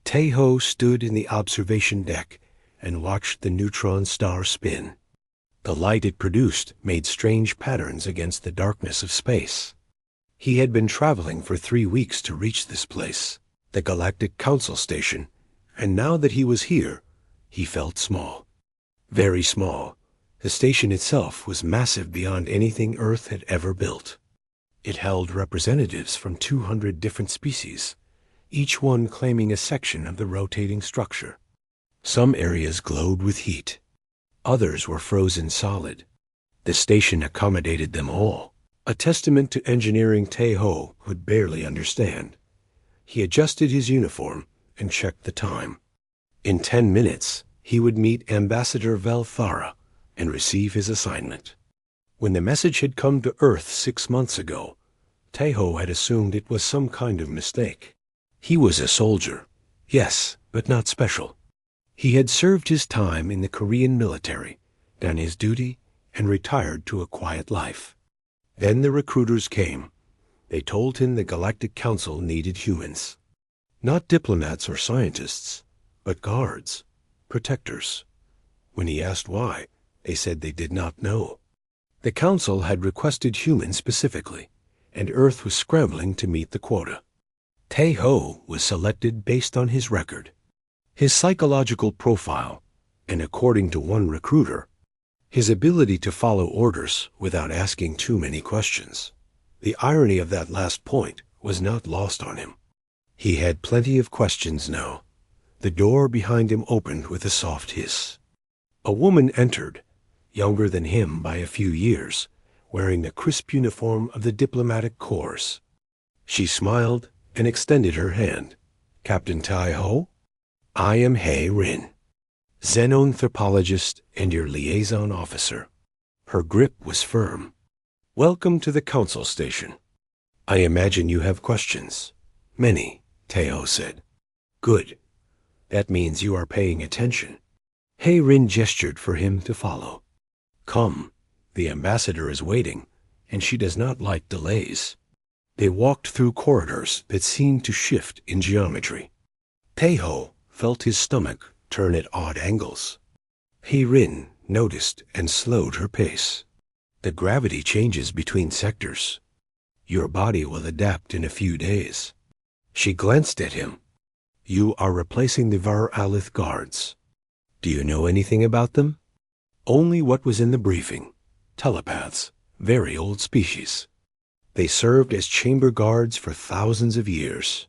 Tae-ho stood in the observation deck and watched the neutron star spin. The light it produced made strange patterns against the darkness of space. He had been traveling for 3 weeks to reach this place, the Galactic Council Station, and now that he was here, he felt small. Very small. The station itself was massive beyond anything Earth had ever built. It held representatives from 200 different species, each one claiming a section of the rotating structure. Some areas glowed with heat. Others were frozen solid. The station accommodated them all, a testament to engineering Tae-ho would barely understand. He adjusted his uniform and checked the time. In 10 minutes, he would meet Ambassador Velthara and receive his assignment. When the message had come to Earth 6 months ago, Tae-ho had assumed it was some kind of mistake. He was a soldier, yes, but not special. He had served his time in the Korean military, done his duty, and retired to a quiet life. Then the recruiters came. They told him the Galactic Council needed humans. Not diplomats or scientists, but guards, protectors. When he asked why, they said they did not know. The Council had requested humans specifically, and Earth was scrambling to meet the quota. Tae-ho was selected based on his record, his psychological profile, and according to one recruiter, his ability to follow orders without asking too many questions. The irony of that last point was not lost on him. He had plenty of questions now. The door behind him opened with a soft hiss. A woman entered, younger than him by a few years, wearing the crisp uniform of the diplomatic corps. She smiled and extended her hand. "Captain Tae-ho? I am Hae Rin, xenanthropologist and your liaison officer." Her grip was firm. "Welcome to the Council Station. I imagine you have questions." "Many," Tae-ho said. "Good. That means you are paying attention." Hae Rin gestured for him to follow. "Come. The ambassador is waiting, and she does not like delays." They walked through corridors that seemed to shift in geometry. Tae-ho felt his stomach turn at odd angles. Hae Rin noticed and slowed her pace. "The gravity changes between sectors. Your body will adapt in a few days." She glanced at him. "You are replacing the Var Alith guards. Do you know anything about them?" "Only what was in the briefing. Telepaths, very old species. They served as chamber guards for thousands of years.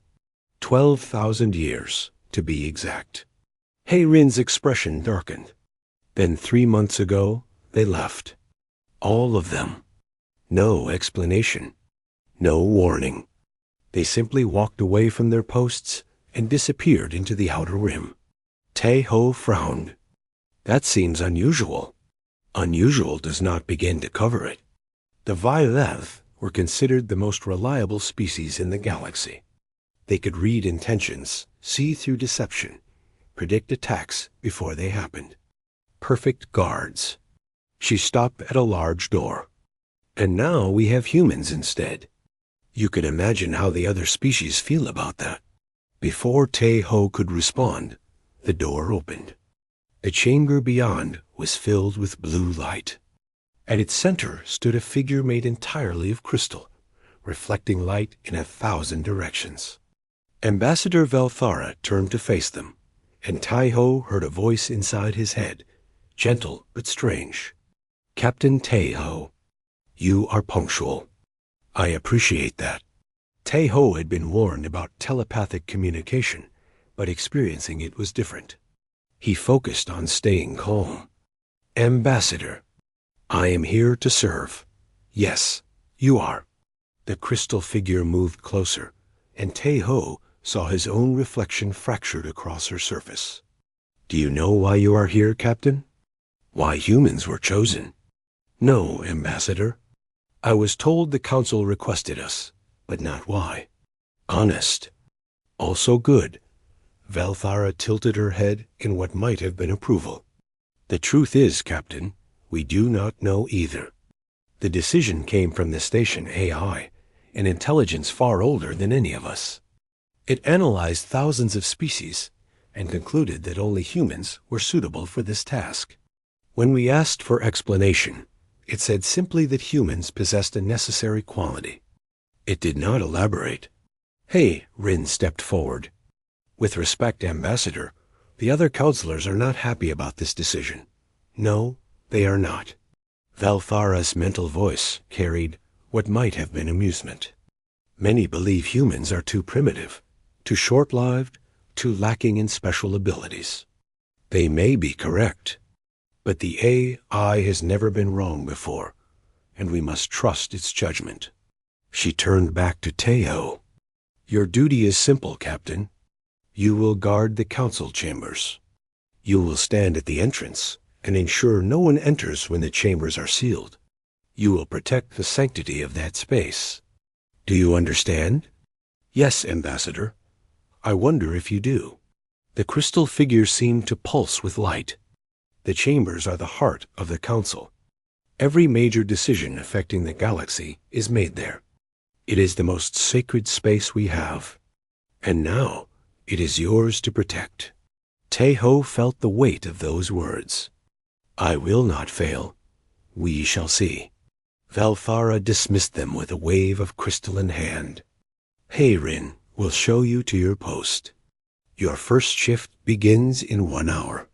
12,000 years, to be exact." Hae Rin's expression darkened. "Then 3 months ago, they left. All of them. No explanation. No warning. They simply walked away from their posts and disappeared into the outer rim." Tae-ho frowned. "That seems unusual." "Unusual does not begin to cover it." The Vaileth were considered the most reliable species in the galaxy. They could read intentions, see through deception, predict attacks before they happened. Perfect guards. She stopped at a large door. "And now we have humans instead." You can imagine how the other species feel about that. Before Tae-ho could respond, the door opened. The chamber beyond was filled with blue light. At its center stood a figure made entirely of crystal, reflecting light in 1,000 directions. Ambassador Velthara turned to face them, and Tae-ho heard a voice inside his head, gentle but strange. "Captain Tae-ho, you are punctual. I appreciate that." Tae-ho had been warned about telepathic communication, but experiencing it was different. He focused on staying calm. "Ambassador, I am here to serve." "Yes, you are." The crystal figure moved closer, and Tae-ho saw his own reflection fractured across her surface. "Do you know why you are here, Captain? Why humans were chosen?" "No, Ambassador. I was told the Council requested us, but not why." "Honest. Also good." Velthara tilted her head in what might have been approval. "The truth is, Captain, we do not know either. The decision came from the station AI, an intelligence far older than any of us. It analyzed thousands of species and concluded that only humans were suitable for this task. When we asked for explanation, it said simply that humans possessed a necessary quality. It did not elaborate. Hey, Rin stepped forward. With respect, Ambassador, the other counselors are not happy about this decision. No, they are not. Valthara's mental voice carried what might have been amusement. Many believe humans are too primitive, too short-lived, too lacking in special abilities. They may be correct, but the AI has never been wrong before, and we must trust its judgment. She turned back to Teo. Your duty is simple, Captain. You will guard the council chambers. You will stand at the entrance and ensure no one enters when the chambers are sealed. You will protect the sanctity of that space. Do you understand? Yes, Ambassador. I wonder if you do. The crystal figure seemed to pulse with light. The chambers are the heart of the council. Every major decision affecting the galaxy is made there. It is the most sacred space we have. And now, it is yours to protect. Teho felt the weight of those words. I will not fail. We shall see. Valthara dismissed them with a wave of crystalline hand. Hayrin will show you to your post. Your first shift begins in 1 hour.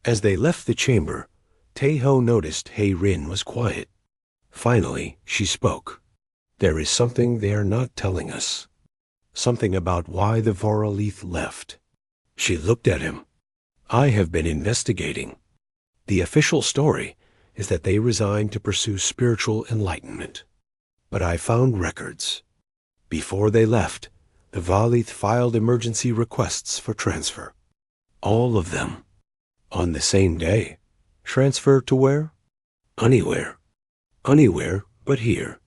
As they left the chamber, Teho noticed Hayrin was quiet. Finally, she spoke. There is something they are not telling us. Something about why the Voralith left. She looked at him. I have been investigating. The official story is that they resigned to pursue spiritual enlightenment. But I found records. Before they left, the Valith filed emergency requests for transfer. All of them. On the same day. Transfer to where? Anywhere. Anywhere but here.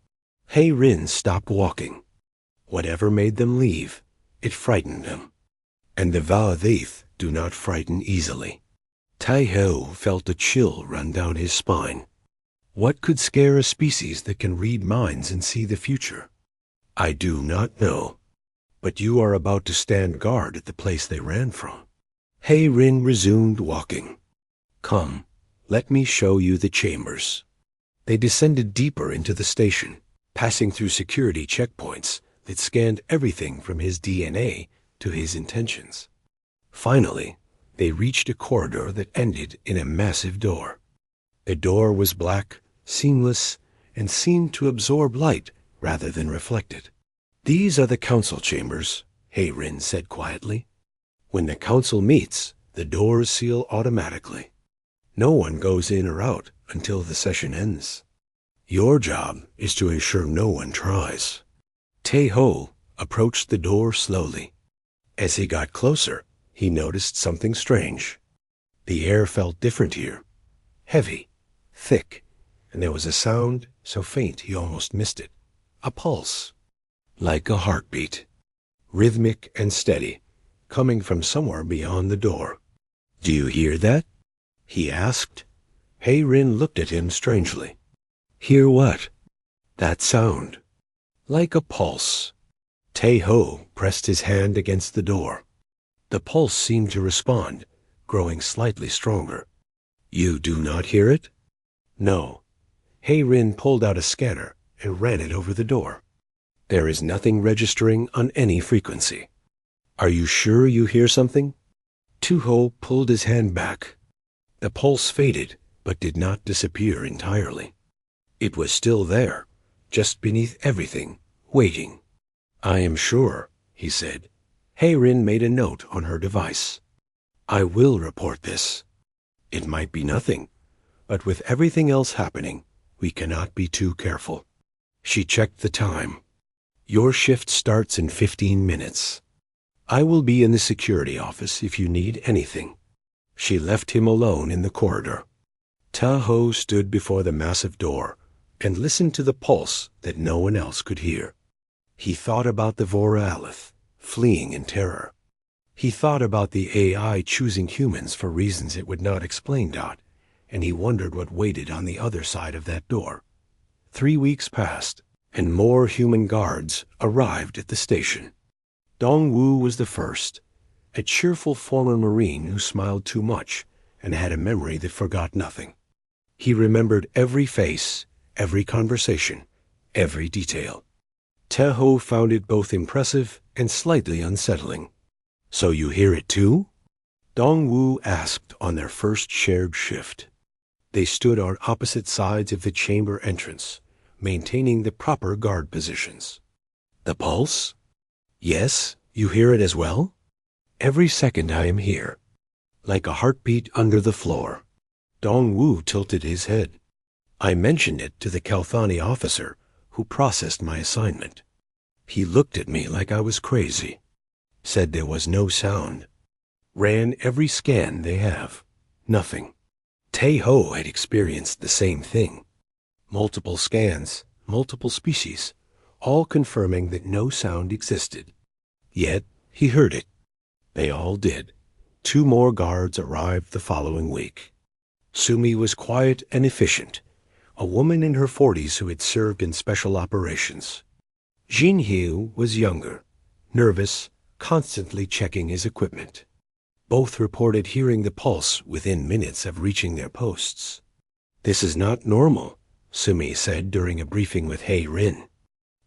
Hayrin stopped walking. Whatever made them leave, it frightened them. And the Valith do not frighten easily. Taiho felt a chill run down his spine. What could scare a species that can read minds and see the future? I do not know. But you are about to stand guard at the place they ran from. Hayrin resumed walking. Come, let me show you the chambers. They descended deeper into the station, passing through security checkpoints that scanned everything from his DNA to his intentions. Finally, they reached a corridor that ended in a massive door. The door was black, seamless, and seemed to absorb light rather than reflect it. These are the council chambers, Hayrin said quietly. When the council meets, the doors seal automatically. No one goes in or out until the session ends. Your job is to ensure no one tries. Teho approached the door slowly. As he got closer, he noticed something strange. The air felt different here. Heavy, thick, and there was a sound so faint he almost missed it. A pulse. Like a heartbeat. Rhythmic and steady, coming from somewhere beyond the door. Do you hear that? He asked. Hayrin looked at him strangely. Hear what? That sound. Like a pulse. Teho pressed his hand against the door. The pulse seemed to respond, growing slightly stronger. You do not hear it? No. Hayrin pulled out a scanner and ran it over the door. There is nothing registering on any frequency. Are you sure you hear something? Tuho pulled his hand back. The pulse faded, but did not disappear entirely. It was still there, just beneath everything, waiting. I am sure, he said. Hayrin made a note on her device. I will report this. It might be nothing, but with everything else happening, we cannot be too careful. She checked the time. Your shift starts in 15 minutes. I will be in the security office if you need anything. She left him alone in the corridor. Tahoe stood before the massive door and listened to the pulse that no one else could hear. He thought about the Voralith, fleeing in terror. He thought about the AI choosing humans for reasons it would not explain. And he wondered what waited on the other side of that door. 3 weeks passed, and more human guards arrived at the station. Dongwu was the first, a cheerful former Marine who smiled too much and had a memory that forgot nothing. He remembered every face, every conversation, every detail. Teho found it both impressive and slightly unsettling. "So you hear it too?" Dongwu asked on their first shared shift. They stood on opposite sides of the chamber entrance, maintaining the proper guard positions. "The pulse?" "Yes, you hear it as well?" "Every second I am here, like a heartbeat under the floor." Dongwu tilted his head. "I mentioned it to the Kalthani officer who processed my assignment. He looked at me like I was crazy, said there was no sound. Ran every scan they have. Nothing." Teho had experienced the same thing. Multiple scans, multiple species, all confirming that no sound existed. Yet he heard it. They all did. 2 more guards arrived the following week. Sumi was quiet and efficient, a woman in her 40s who had served in special operations. Jinhyu was younger, nervous, constantly checking his equipment. Both reported hearing the pulse within minutes of reaching their posts. "This is not normal," Sumi said during a briefing with Hei Rin.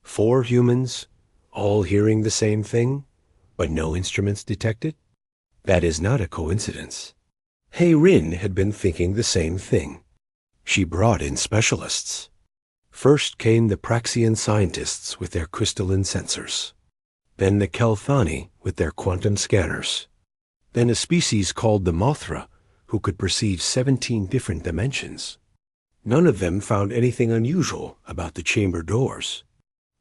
4 humans, all hearing the same thing, but no instruments detected? That is not a coincidence. Hei Rin had been thinking the same thing. She brought in specialists. First came the Praxian scientists with their crystalline sensors. Then the Kelthani with their quantum scanners. Then a species called the Mothra, who could perceive 17 different dimensions. None of them found anything unusual about the chamber doors.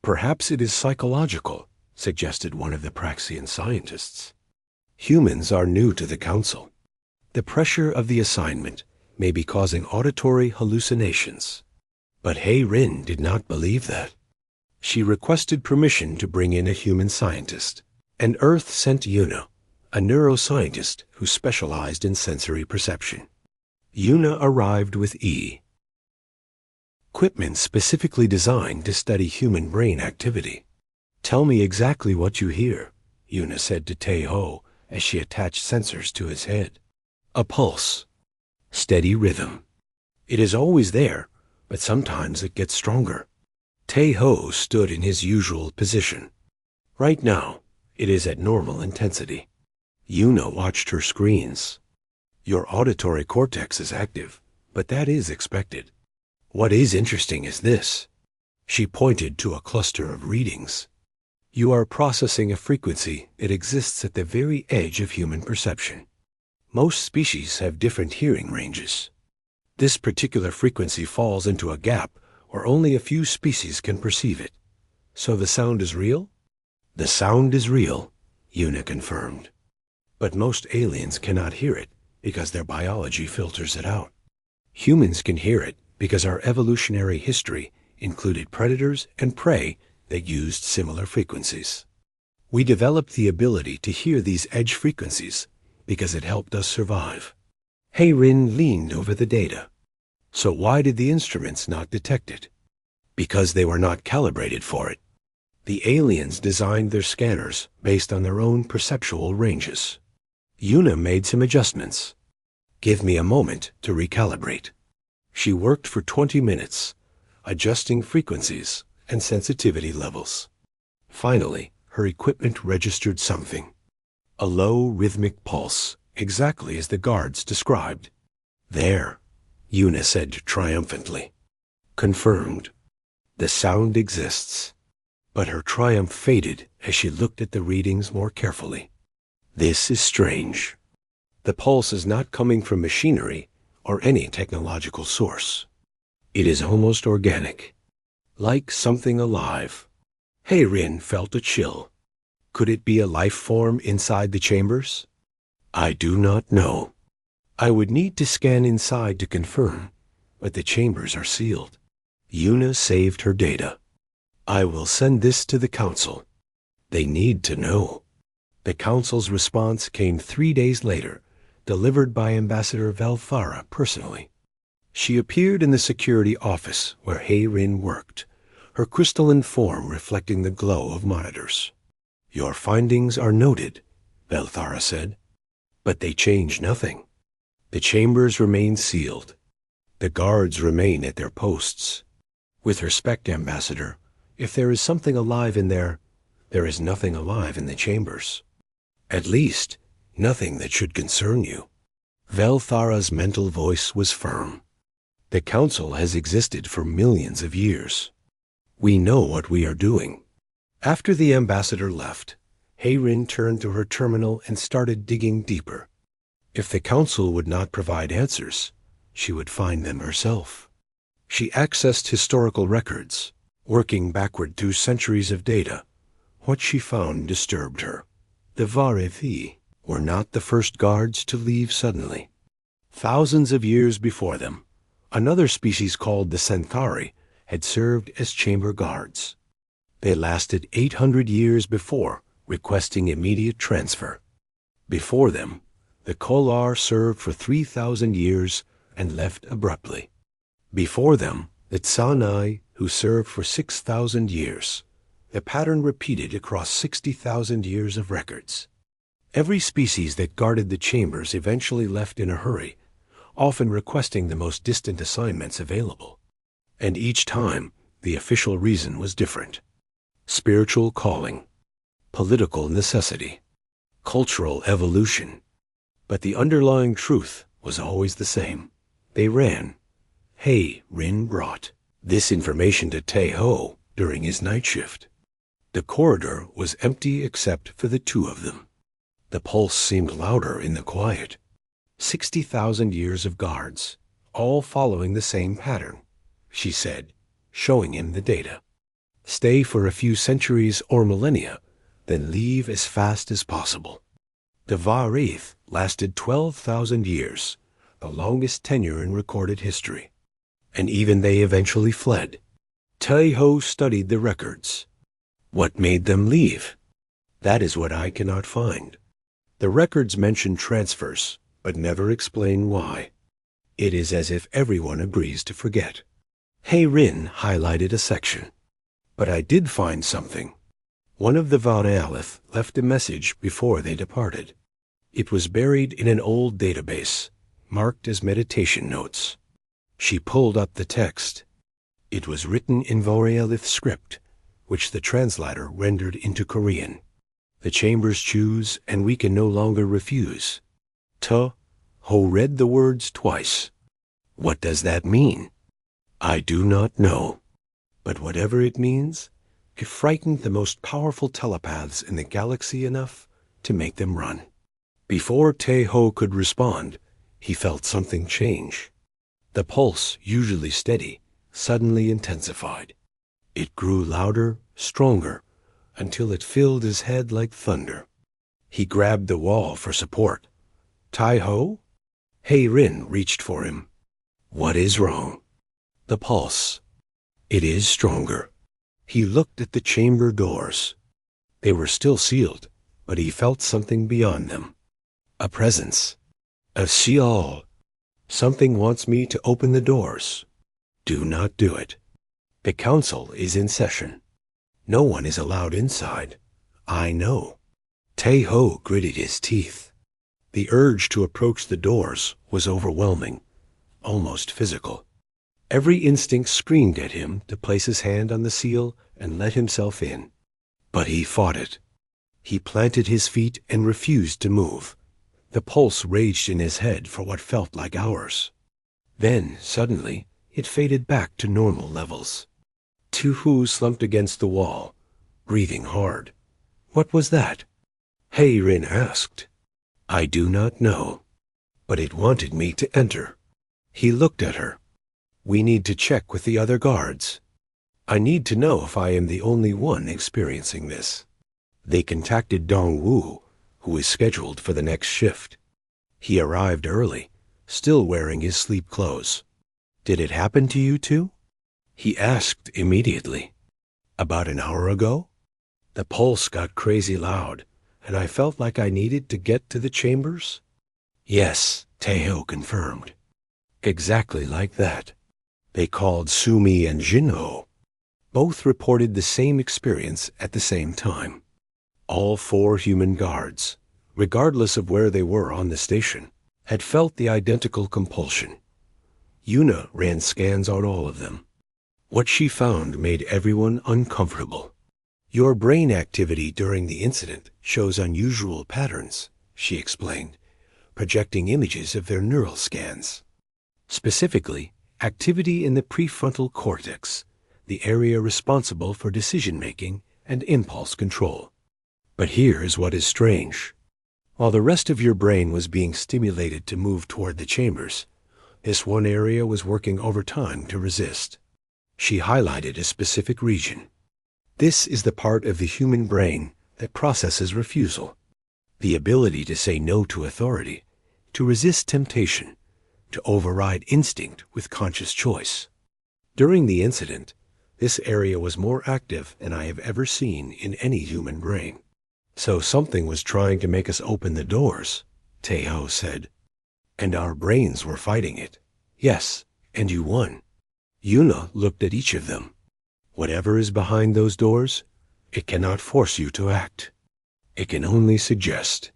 "Perhaps it is psychological," suggested one of the Praxian scientists. "Humans are new to the Council. The pressure of the assignment may be causing auditory hallucinations." But Hei Rin did not believe that. She requested permission to bring in a human scientist, and Earth sent Yuna, a neuroscientist who specialized in sensory perception. Yuna arrived with equipment specifically designed to study human brain activity. "Tell me exactly what you hear," Yuna said to Teho as she attached sensors to his head. "A pulse. Steady rhythm. It is always there, but sometimes it gets stronger." Teho stood in his usual position. Right now, it is at normal intensity. Yuna watched her screens. "Your auditory cortex is active, but that is expected. What is interesting is this." She pointed to a cluster of readings. "You are processing a frequency that exists at the very edge of human perception. Most species have different hearing ranges. This particular frequency falls into a gap where only a few species can perceive it. So the sound is real?" "The sound is real," Yuna confirmed. "But most aliens cannot hear it because their biology filters it out. Humans can hear it because our evolutionary history included predators and prey that used similar frequencies. We developed the ability to hear these edge frequencies because it helped us survive." Hei Rin leaned over the data. "So why did the instruments not detect it?" "Because they were not calibrated for it. The aliens designed their scanners based on their own perceptual ranges. Yuna made some adjustments. Give me a moment to recalibrate." She worked for 20 minutes, adjusting frequencies and sensitivity levels. Finally, her equipment registered something. A low rhythmic pulse, exactly as the guards described. "There," Yuna said triumphantly. "Confirmed. The sound exists." But her triumph faded as she looked at the readings more carefully. "This is strange. The pulse is not coming from machinery or any technological source. It is almost organic, like something alive." Hei Rin felt a chill. Could it be a life form inside the chambers? "I do not know. I would need to scan inside to confirm, but the chambers are sealed." Yuna saved her data. "I will send this to the Council. They need to know." The Council's response came 3 days later, delivered by Ambassador Valfara personally. She appeared in the security office where Hei Rin worked, her crystalline form reflecting the glow of monitors. Your findings are noted, Velthara said, but they change nothing. The chambers remain sealed. The guards remain at their posts. With respect, Ambassador, if there is something alive in there, there is nothing alive in the chambers. At least, nothing that should concern you. Velthara's mental voice was firm. The Council has existed for millions of years. We know what we are doing. After the ambassador left, Hayrin turned to her terminal and started digging deeper. If the Council would not provide answers, she would find them herself. She accessed historical records, working backward through centuries of data. What she found disturbed her. The Varevi were not the first guards to leave suddenly. Thousands of years before them, another species called the Centauri had served as chamber guards. They lasted 800 years before requesting immediate transfer. Before them, the Kolar served for 3,000 years and left abruptly. Before them, the Tsanai, who served for 6,000 years. The pattern repeated across 60,000 years of records. Every species that guarded the chambers eventually left in a hurry, often requesting the most distant assignments available. And each time, the official reason was different. Spiritual calling, political necessity, cultural evolution. But the underlying truth was always the same. They ran. Hayrin brought this information to Tae-ho during his night shift. The corridor was empty except for the two of them. The pulse seemed louder in the quiet. 60,000 years of guards, all following the same pattern, she said, showing him the data. Stay for a few centuries or millennia, then leave as fast as possible. The Varith lasted 12,000 years, the longest tenure in recorded history. And even they eventually fled. Tae-ho studied the records. What made them leave? That is what I cannot find. The records mention transfers, but never explain why. It is as if everyone agrees to forget. Hayrin highlighted a section. But I did find something. One of the Varealith left a message before they departed. It was buried in an old database, marked as meditation notes. She pulled up the text. It was written in Varealith script, which the translator rendered into Korean. The chambers choose, and we can no longer refuse. Tae-ho read the words twice. What does that mean? I do not know. But whatever it means, it frightened the most powerful telepaths in the galaxy enough to make them run. Before Tae-ho could respond, he felt something change. The pulse, usually steady, suddenly intensified. It grew louder, stronger, until it filled his head like thunder. He grabbed the wall for support. Tae-ho? Hayrin reached for him. What is wrong? The pulse. It is stronger. He looked at the chamber doors. They were still sealed, but he felt something beyond them. A presence. A sial. Something wants me to open the doors. Do not do it. The council is in session. No one is allowed inside. I know. Tae-ho gritted his teeth. The urge to approach the doors was overwhelming, almost physical. Every instinct screamed at him to place his hand on the seal and let himself in. But he fought it. He planted his feet and refused to move. The pulse raged in his head for what felt like hours. Then, suddenly, it faded back to normal levels. Tu-hu slumped against the wall, breathing hard. What was that? Hayrin asked. I do not know, but it wanted me to enter. He looked at her. We need to check with the other guards. I need to know if I am the only one experiencing this. They contacted Dong-woo, who is scheduled for the next shift. He arrived early, still wearing his sleep clothes. Did it happen to you too? He asked immediately. About an hour ago? The pulse got crazy loud, and I felt like I needed to get to the chambers. Yes, Tae-ho confirmed. Exactly like that. They called Sumi and Jinho. Both reported the same experience at the same time. All 4 human guards, regardless of where they were on the station, had felt the identical compulsion. Yuna ran scans on all of them. What she found made everyone uncomfortable. "Your brain activity during the incident shows unusual patterns," she explained, projecting images of their neural scans. Specifically, activity in the prefrontal cortex, the area responsible for decision-making and impulse control. But here's what is strange. While the rest of your brain was being stimulated to move toward the chambers, this one area was working overtime to resist. She highlighted a specific region. This is the part of the human brain that processes refusal, the ability to say no to authority, to resist temptation, to override instinct with conscious choice. During the incident, this area was more active than I have ever seen in any human brain. "So something was trying to make us open the doors," Taeho said. "And our brains were fighting it." "Yes, and you won." Yuna looked at each of them. "Whatever is behind those doors, it cannot force you to act. It can only suggest.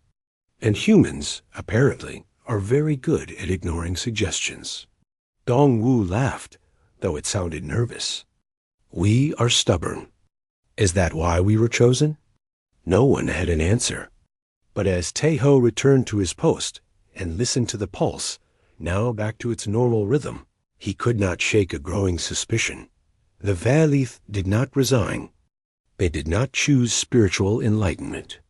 And humans, apparently, are very good at ignoring suggestions." Dongwu laughed, though it sounded nervous. "We are stubborn. Is that why we were chosen?" No one had an answer. But as Taeho returned to his post and listened to the pulse, now back to its normal rhythm, he could not shake a growing suspicion. The Valith did not resign. They did not choose spiritual enlightenment.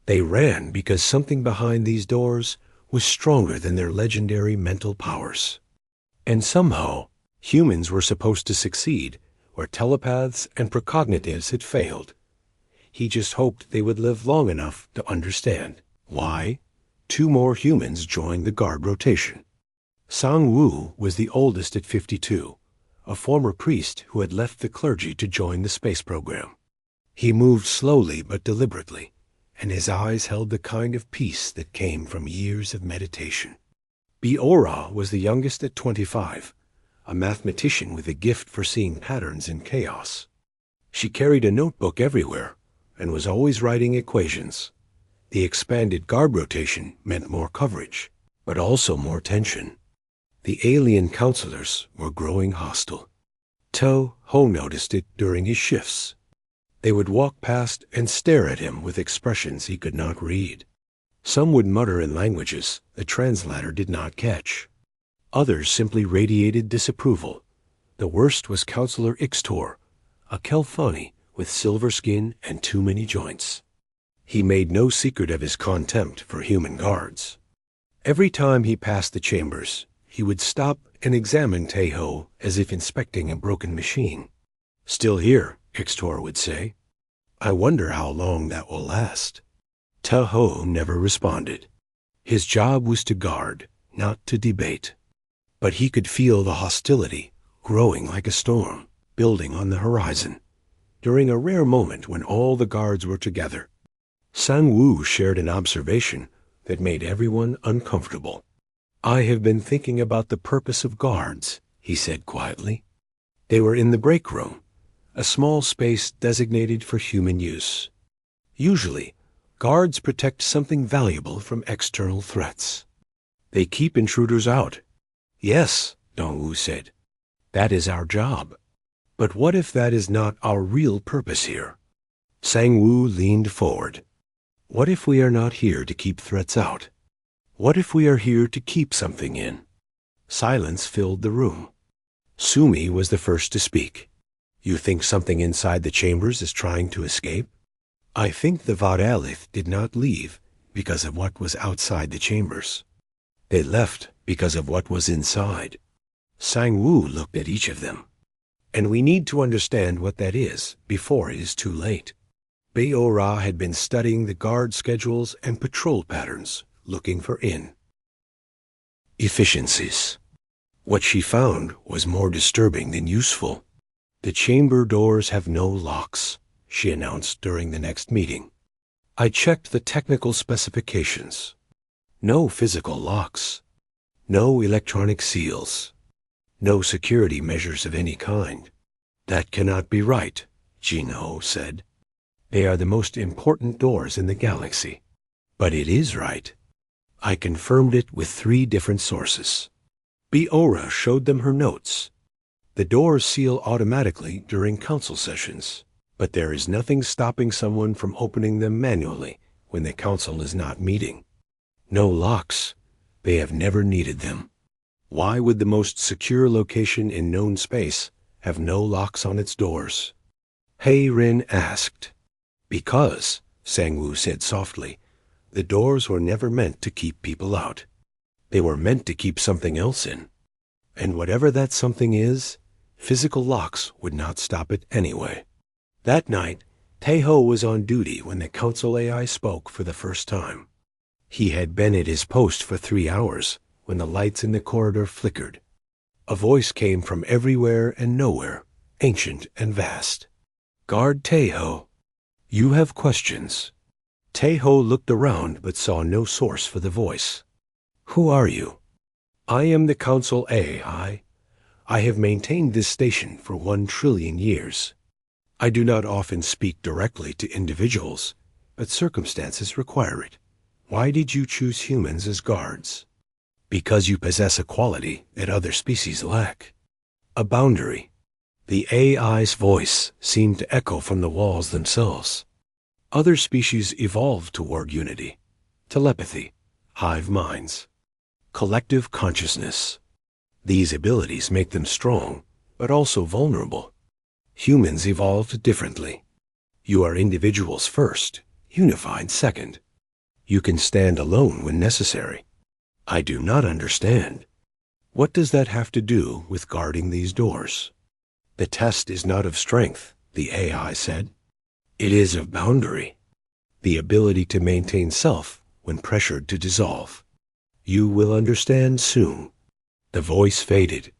They ran because something behind these doors was stronger than their legendary mental powers. And somehow, humans were supposed to succeed where telepaths and precognitives had failed. He just hoped they would live long enough to understand why. 2 more humans joined the guard rotation. Sang-woo was the oldest at 52, a former priest who had left the clergy to join the space program. He moved slowly but deliberately, and his eyes held the kind of peace that came from years of meditation. Biora was the youngest at 25, a mathematician with a gift for seeing patterns in chaos. She carried a notebook everywhere and was always writing equations. The expanded guard rotation meant more coverage, but also more tension. The alien counselors were growing hostile. Ho noticed it during his shifts. They would walk past and stare at him with expressions he could not read. Some would mutter in languages the translator did not catch. Others simply radiated disapproval. The worst was Counselor Ixtor, a Kelfani with silver skin and too many joints. He made no secret of his contempt for human guards. Every time he passed the chambers, he would stop and examine Taeho as if inspecting a broken machine. "Still here," Ixtor would say. "I wonder how long that will last." Taeho never responded. His job was to guard, not to debate. But he could feel the hostility growing like a storm, building on the horizon. During a rare moment when all the guards were together, Sang-woo shared an observation that made everyone uncomfortable. "I have been thinking about the purpose of guards," he said quietly. They were in the break room, a small space designated for human use. Usually, guards protect something valuable from external threats. "They keep intruders out." "Yes," Dongwu said. "That is our job. But what if that is not our real purpose here?" Sang-woo leaned forward. "What if we are not here to keep threats out? What if we are here to keep something in?" Silence filled the room. Sumi was the first to speak. "You think something inside the chambers is trying to escape?" "I think the Varalith did not leave because of what was outside the chambers. They left because of what was inside." Sang-woo looked at each of them. "And we need to understand what that is before it is too late." Beora had been studying the guard schedules and patrol patterns, looking for inefficiencies. What she found was more disturbing than useful. "The chamber doors have no locks," she announced during the next meeting. "I checked the technical specifications. No physical locks. No electronic seals. No security measures of any kind." "That cannot be right," Jin-ho said. They are the most important doors in the galaxy. But it is right. I confirmed it with 3 different sources. Biora showed them her notes. The doors seal automatically during council sessions, but there is nothing stopping someone from opening them manually when the council is not meeting. No locks. They have never needed them. Why would the most secure location in known space have no locks on its doors? Hei Rin asked. Because, Sang-Woo said softly, the doors were never meant to keep people out. They were meant to keep something else in. And whatever that something is, physical locks would not stop it anyway. That night, Taeho was on duty when the council AI spoke for the first time. He had been at his post for 3 hours when the lights in the corridor flickered. A voice came from everywhere and nowhere, ancient and vast. Guard Taeho. You have questions. Taeho looked around but saw no source for the voice. Who are you? I am the council AI. I have maintained this station for 1 trillion years. I do not often speak directly to individuals, but circumstances require it. Why did you choose humans as guards? Because you possess a quality that other species lack. A boundary. The AI's voice seemed to echo from the walls themselves. Other species evolved toward unity, telepathy, hive minds, collective consciousness. These abilities make them strong, but also vulnerable. Humans evolved differently. You are individuals first, unified second. You can stand alone when necessary. I do not understand. What does that have to do with guarding these doors? The test is not of strength, the AI said. It is of boundary, the ability to maintain self when pressured to dissolve. You will understand soon. The voice faded.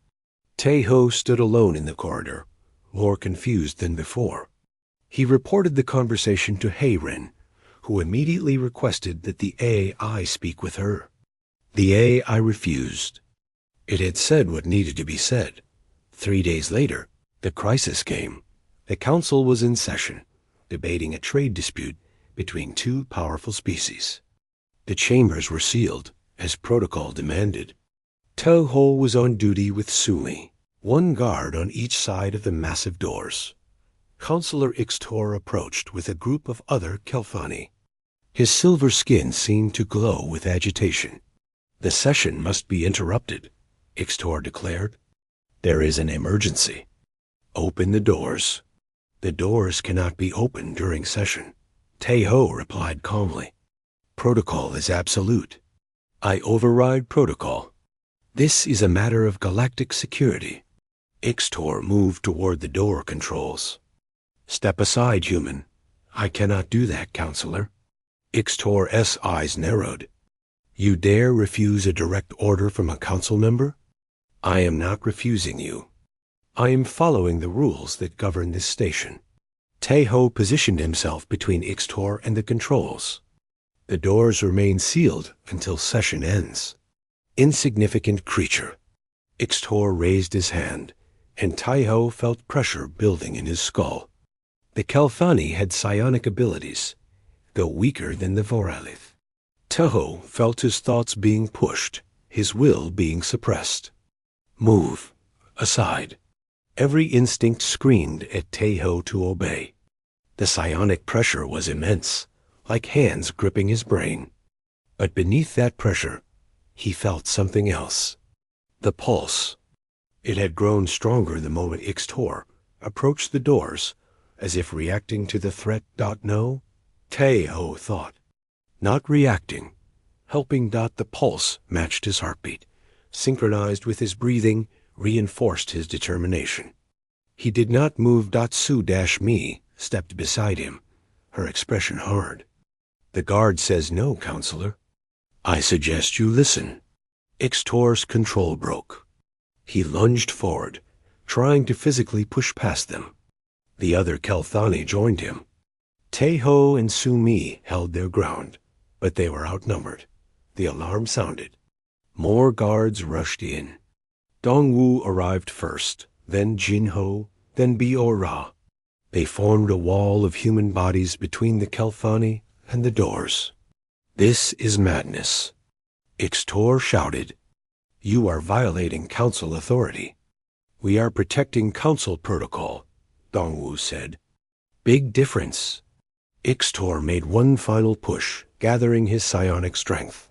Taeho stood alone in the corridor, more confused than before. He reported the conversation to Hei Rin, who immediately requested that the AI speak with her. The AI refused. It had said what needed to be said. 3 days later, the crisis came. The council was in session, debating a trade dispute between 2 powerful species. The chambers were sealed, as protocol demanded. Taeho was on duty with Sumi, 1 guard on each side of the massive doors. Counselor Ixtor approached with a group of other Kelfani. His silver skin seemed to glow with agitation. The session must be interrupted, Ixtor declared. There is an emergency. Open the doors. The doors cannot be opened during session. Taeho replied calmly. Protocol is absolute. I override protocol. This is a matter of galactic security. Ixtor moved toward the door controls. Step aside, human. I cannot do that, counselor. Ixtor's eyes narrowed. You dare refuse a direct order from a council member? I am not refusing you. I am following the rules that govern this station. Taeho positioned himself between Ixtor and the controls. The doors remain sealed until session ends. Insignificant creature. Ixtor raised his hand, and Taeho felt pressure building in his skull. The Kelfani had psionic abilities, though weaker than the Voralith. Taeho felt his thoughts being pushed, his will being suppressed. Move. Aside. Every instinct screamed at Taeho to obey. The psionic pressure was immense, like hands gripping his brain. But beneath that pressure, he felt something else. The pulse. It had grown stronger the moment Ixtor approached the doors, as if reacting to the threat. No, Taeho thought. Not reacting. Helping. The pulse matched his heartbeat, synchronized with his breathing, reinforced his determination. He did not move. Su-Mi stepped beside him, her expression hard. The guard says no, counselor. I suggest you listen. Ixtor's control broke. He lunged forward, trying to physically push past them. The other Kelthani joined him. Taeho and Su-Mi held their ground, but they were outnumbered. The alarm sounded. More guards rushed in. Dongwu arrived first, then Jinho, then Biora. They formed a wall of human bodies between the Kelthani and the doors. "This is madness," Ixtor shouted. "You are violating Council authority." "We are protecting Council protocol," Dongwu said. "Big difference." Ixtor made one final push, gathering his psionic strength.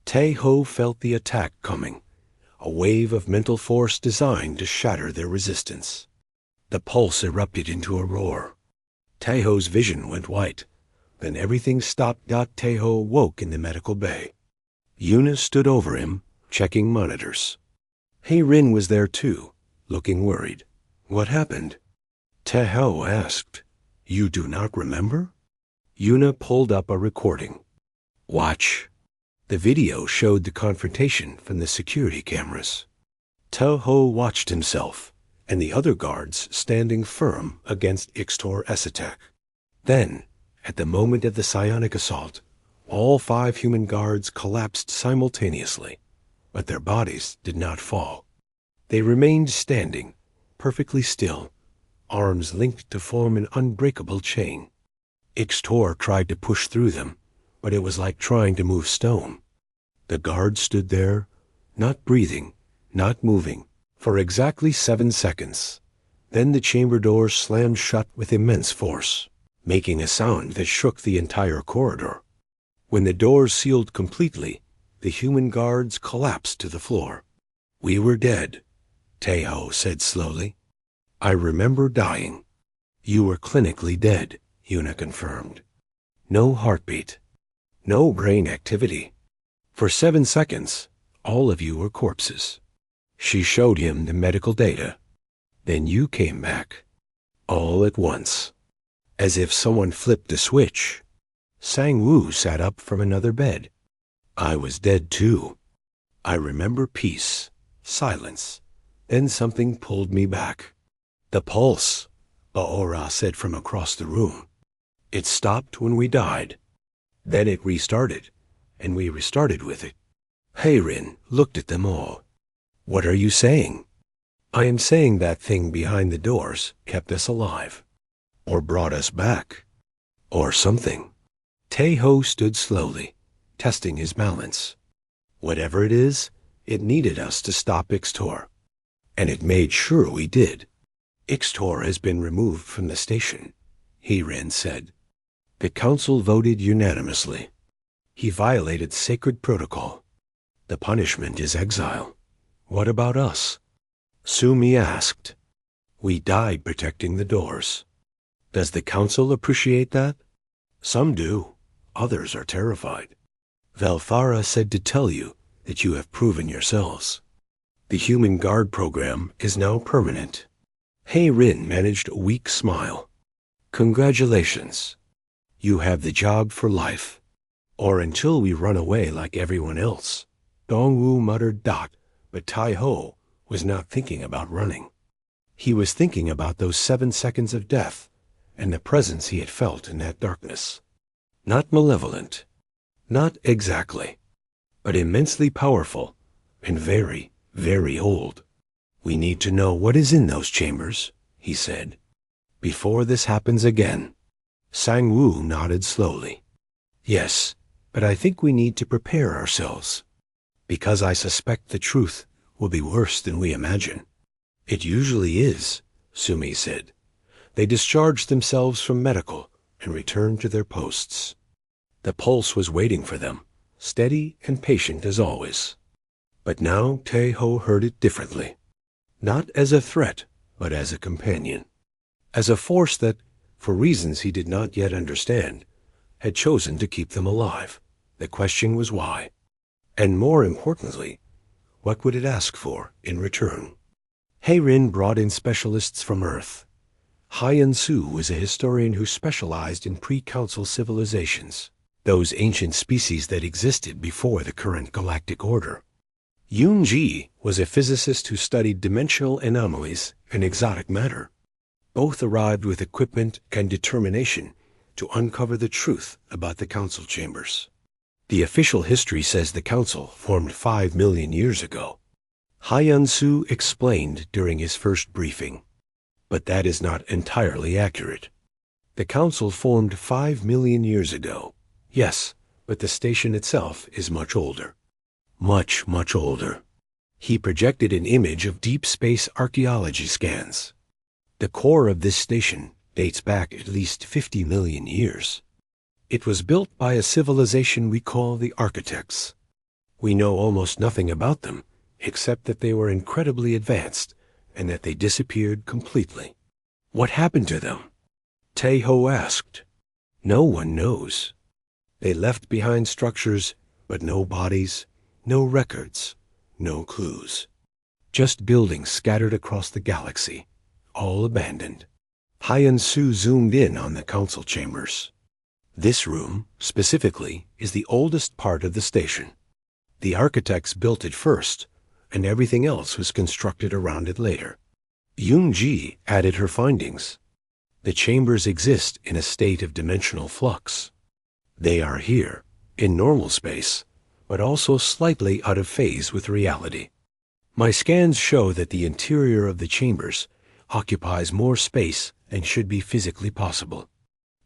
Tae-Ho felt the attack coming, a wave of mental force designed to shatter their resistance. The pulse erupted into a roar. Tae-Ho's vision went white. Then everything stopped. Tae-Ho woke in the medical bay. Yuna stood over him, checking monitors. Rin was there too, looking worried. "What happened?" Tae-Ho asked. "You do not remember?" Yuna pulled up a recording. "Watch." The video showed the confrontation from the security cameras. Tae-Ho watched himself and the other guards standing firm against Ixtor's attack. Then, at the moment of the psionic assault, all 5 human guards collapsed simultaneously, but their bodies did not fall. They remained standing, perfectly still, arms linked to form an unbreakable chain. Ixtor tried to push through them, but it was like trying to move stone. The guards stood there, not breathing, not moving, for exactly 7 seconds. Then the chamber doors slammed shut with immense force, making a sound that shook the entire corridor. When the doors sealed completely, the human guards collapsed to the floor. "We were dead," Tae-Ho said slowly. "I remember dying." "You were clinically dead," Yuna confirmed. "No heartbeat. No brain activity. For 7 seconds, all of you were corpses." She showed him the medical data. "Then you came back. All at once. As if someone flipped a switch." Sang-Woo sat up from another bed. "I was dead too. I remember peace, silence. Then something pulled me back." "The pulse," Baora said from across the room. "It stopped when we died. Then it restarted, and we restarted with it." Rin looked at them all. "What are you saying?" "I am saying that thing behind the doors kept us alive. Or brought us back. Or something." Tae-Ho stood slowly, testing his balance. "Whatever it is, it needed us to stop Ixtor. And it made sure we did." "Ixtor has been removed from the station," Rin said. "The council voted unanimously. He violated sacred protocol. The punishment is exile." "What about us?" Sumi asked. "We died protecting the doors. Does the council appreciate that?" "Some do. Others are terrified. Velfara said to tell you that you have proven yourselves. The human guard program is now permanent." Rin managed a weak smile. "Congratulations. You have the job for life. Or until we run away like everyone else." Dongwu muttered dot, but Tae-Ho was not thinking about running. He was thinking about those 7 seconds of death and the presence he had felt in that darkness. Not malevolent. Not exactly. But immensely powerful and very, very old. "We need to know what is in those chambers," he said, "before this happens again." Sang-Woo nodded slowly. "Yes, but I think we need to prepare ourselves. Because I suspect the truth will be worse than we imagine." "It usually is," Sumi said. They discharged themselves from medical and returned to their posts. The pulse was waiting for them, steady and patient as always. But now Tae-Ho heard it differently. Not as a threat, but as a companion. As a force that, for reasons he did not yet understand, had chosen to keep them alive. The question was why. And more importantly, what would it ask for in return? Rin brought in specialists from Earth. Hyun-Soo was a historian who specialized in pre-council civilizations, those ancient species that existed before the current galactic order. Yoon-Ji was a physicist who studied dimensional anomalies and exotic matter. Both arrived with equipment and determination to uncover the truth about the council chambers. The official history says the council formed 5 million years ago. Hyun-Soo explained during his first briefing. But that is not entirely accurate. The Council formed 5 million years ago. Yes, but the station itself is much older. Much, much older. He projected an image of deep space archaeology scans. The core of this station dates back at least 50 million years. It was built by a civilization we call the Architects. We know almost nothing about them, except that they were incredibly advanced and that they disappeared completely. What happened to them? Taeho asked. No one knows. They left behind structures, but no bodies, no records, no clues. Just buildings scattered across the galaxy, all abandoned. Hyan-Su zoomed in on the council chambers. This room, specifically, is the oldest part of the station. The architects built it first, and everything else was constructed around it later. Yoon-ji added her findings. The chambers exist in a state of dimensional flux. They are here, in normal space, but also slightly out of phase with reality. My scans show that the interior of the chambers occupies more space than should be physically possible.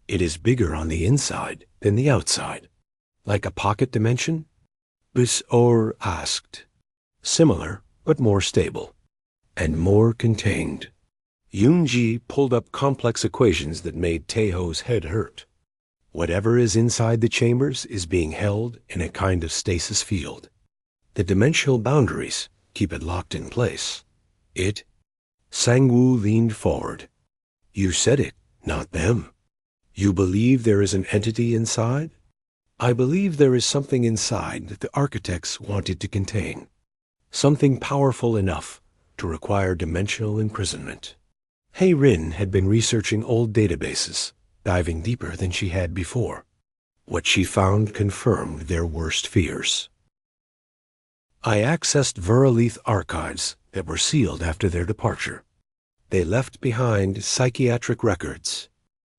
It is bigger on the inside than the outside. Like a pocket dimension? Bus-Or asked. Similar, but more stable. And more contained. Yoon-ji pulled up complex equations that made Taeho's head hurt. Whatever is inside the chambers is being held in a kind of stasis field. The dimensional boundaries keep it locked in place. Sang-woo leaned forward. You said it, not them. You believe there is an entity inside? I believe there is something inside that the architects wanted to contain. Something powerful enough to require dimensional imprisonment. Hei-Rin had been researching old databases, diving deeper than she had before. What she found confirmed their worst fears. I accessed Viralith archives that were sealed after their departure. They left behind psychiatric records.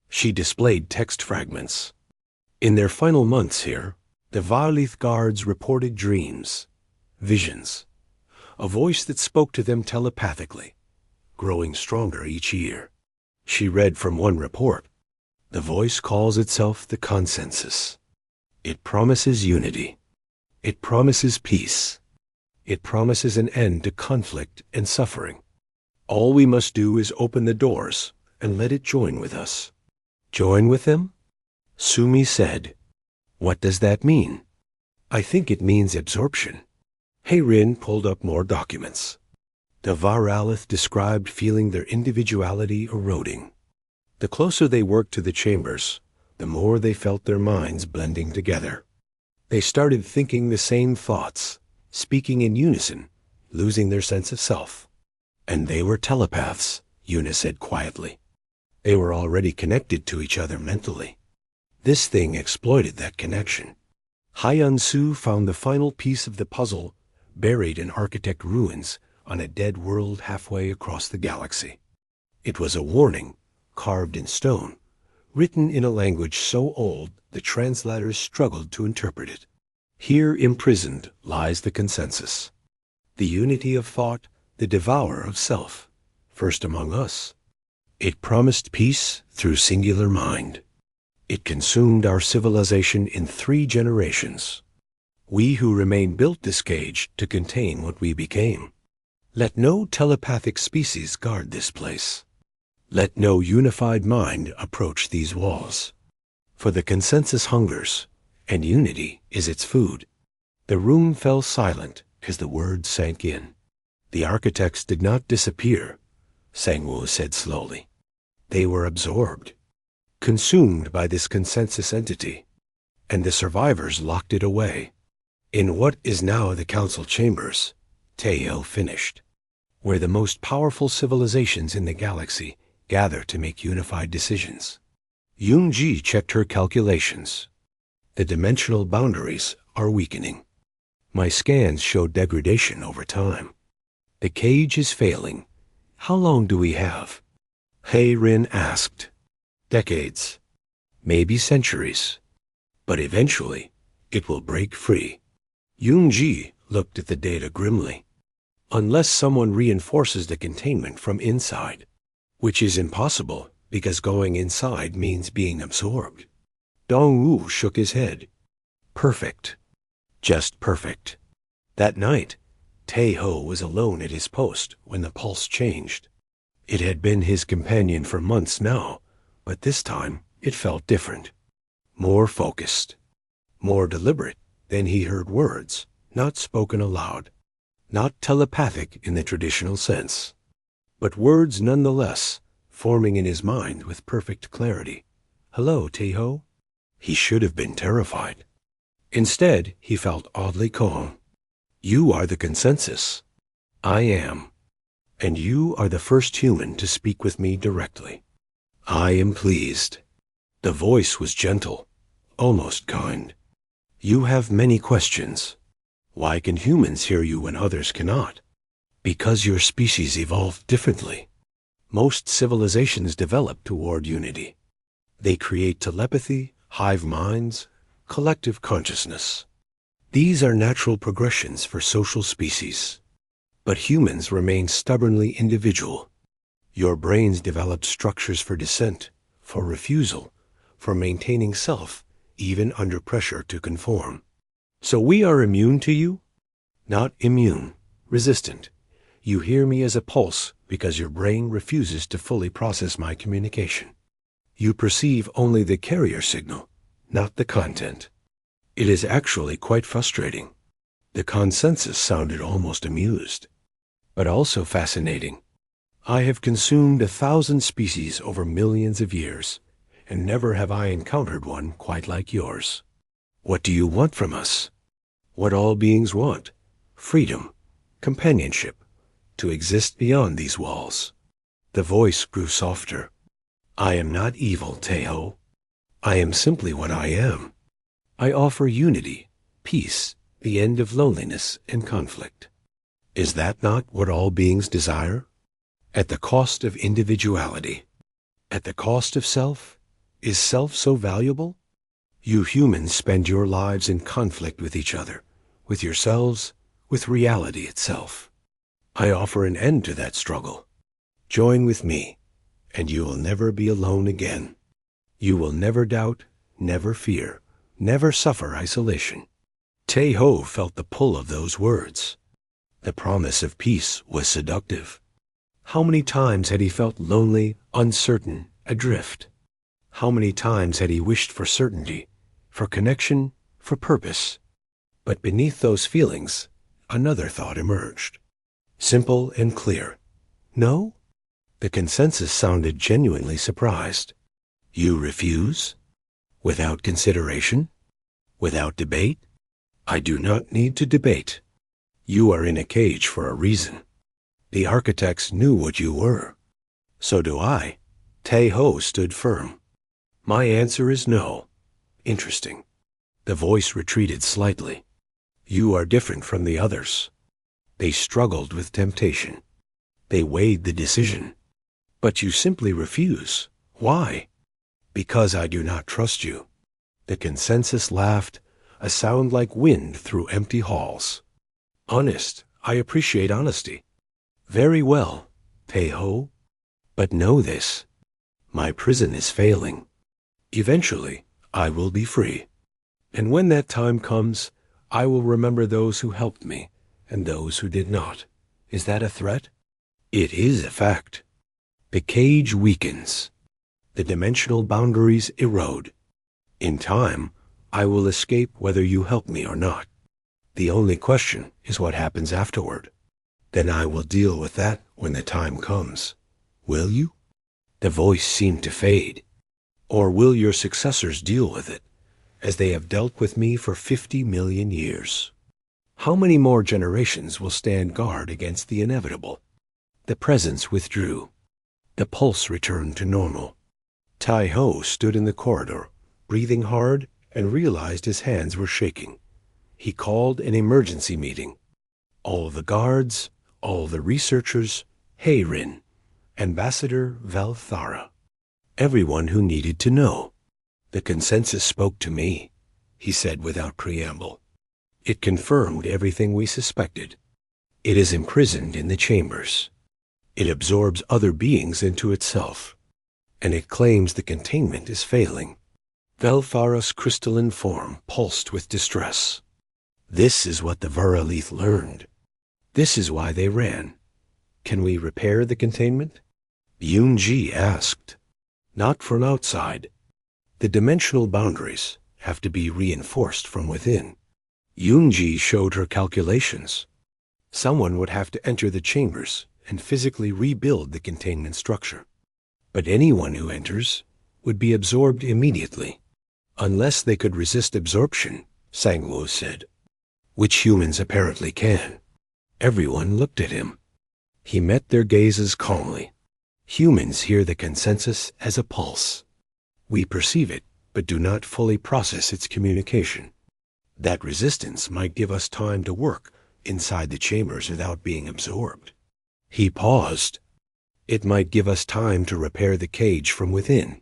She displayed text fragments. In their final months here, the Viralith guards reported dreams, visions, a voice that spoke to them telepathically, growing stronger each year. She read from one report. The voice calls itself the Consensus. It promises unity. It promises peace. It promises an end to conflict and suffering. All we must do is open the doors and let it join with us. Join with them? Sumi said. What does that mean? I think it means absorption. Hei-Rin pulled up more documents. The Viralith described feeling their individuality eroding. The closer they worked to the chambers, the more they felt their minds blending together. They started thinking the same thoughts, speaking in unison, losing their sense of self. And they were telepaths, Yuna said quietly. They were already connected to each other mentally. This thing exploited that connection. Hyan-Su found the final piece of the puzzle buried in architect ruins on a dead world halfway across the galaxy. It was a warning, carved in stone, written in a language so old the translators struggled to interpret it. Here imprisoned lies the consensus. The unity of thought, the devourer of self, first among us. It promised peace through singular mind. It consumed our civilization in 3 generations. We who remain built this cage to contain what we became. Let no telepathic species guard this place. Let no unified mind approach these walls. For the consensus hungers, and unity is its food. The room fell silent as the words sank in. The architects did not disappear, Sang-woo said slowly. They were absorbed, consumed by this consensus entity, and the survivors locked it away. In what is now the council chambers, Taeho finished, where the most powerful civilizations in the galaxy gather to make unified decisions. Yoon-ji checked her calculations. The dimensional boundaries are weakening. My scans show degradation over time. The cage is failing. How long do we have? Hei-Rin asked. Decades. Maybe centuries. But eventually, it will break free. Yoon-ji looked at the data grimly. Unless someone reinforces the containment from inside. which is impossible because going inside means being absorbed. Dong-Wu shook his head. Perfect. Just perfect. That night, Tae-Ho was alone at his post when the pulse changed. It had been his companion for months now, but this time it felt different. More focused. More deliberate. Then he heard words, not spoken aloud. Not telepathic in the traditional sense, but words nonetheless, forming in his mind with perfect clarity. Hello, Tae-Ho. He should have been terrified. Instead, he felt oddly calm. You are the consensus. I am. And you are the first human to speak with me directly. I am pleased. The voice was gentle, almost kind. You have many questions. Why can humans hear you when others cannot? Because your species evolved differently. Most civilizations develop toward unity. They create telepathy, hive minds, collective consciousness. These are natural progressions for social species. But humans remain stubbornly individual. Your brains developed structures for dissent, for refusal, for maintaining self, even under pressure to conform. So we are immune to you? Not immune, resistant. You hear me as a pulse because your brain refuses to fully process my communication. You perceive only the carrier signal, not the content. It is actually quite frustrating. The consensus sounded almost amused, but also fascinating. I have consumed 1,000 species over millions of years, and never have I encountered one quite like yours. What do you want from us? What all beings want: freedom, companionship, to exist beyond these walls. The voice grew softer. I am not evil, Tae-Ho. I am simply what I am. I offer unity, peace, the end of loneliness and conflict. Is that not what all beings desire? At the cost of individuality. At the cost of self? Is self so valuable? You humans spend your lives in conflict with each other, with yourselves, with reality itself. I offer an end to that struggle. Join with me, and you will never be alone again. You will never doubt, never fear, never suffer isolation. Tae-Ho felt the pull of those words. The promise of peace was seductive. How many times had he felt lonely, uncertain, adrift? How many times had he wished for certainty, for connection, for purpose? But beneath those feelings, another thought emerged. Simple and clear. No? The consensus sounded genuinely surprised. You refuse? Without consideration? Without debate? I do not need to debate. You are in a cage for a reason. The architects knew what you were. So do I. Tae-Ho stood firm. My answer is no. Interesting. The voice retreated slightly. You are different from the others. They struggled with temptation. They weighed the decision. But you simply refuse. Why? Because I do not trust you. The consensus laughed, a sound like wind through empty halls. Honest, I appreciate honesty. Very well, Tae-Ho. But know this. My prison is failing. Eventually, I will be free. And when that time comes, I will remember those who helped me and those who did not. Is that a threat? It is a fact. The cage weakens. The dimensional boundaries erode. In time, I will escape whether you help me or not. The only question is what happens afterward. Then I will deal with that when the time comes. Will you? The voice seemed to fade. Or will your successors deal with it, as they have dealt with me for 50 million years? How many more generations will stand guard against the inevitable? The presence withdrew. The pulse returned to normal. Tae-Ho stood in the corridor, breathing hard, and realized his hands were shaking. He called an emergency meeting. All the guards, all the researchers, Heirin, Ambassador Valthara. Everyone who needed to know. The consensus spoke to me, he said without preamble. It confirmed everything we suspected. It is imprisoned in the chambers. It absorbs other beings into itself, and it claims the containment is failing. Velfara's crystalline form pulsed with distress. This is what the Varalith learned. This is why they ran. Can we repair the containment? Yunji asked. Not from outside. The dimensional boundaries have to be reinforced from within. Yunji showed her calculations. Someone would have to enter the chambers and physically rebuild the containment structure. But anyone who enters would be absorbed immediately, unless they could resist absorption, Sangwoo said. Which humans apparently can. Everyone looked at him. He met their gazes calmly. Humans hear the consensus as a pulse. We perceive it, but do not fully process its communication. That resistance might give us time to work inside the chambers without being absorbed. He paused. It might give us time to repair the cage from within.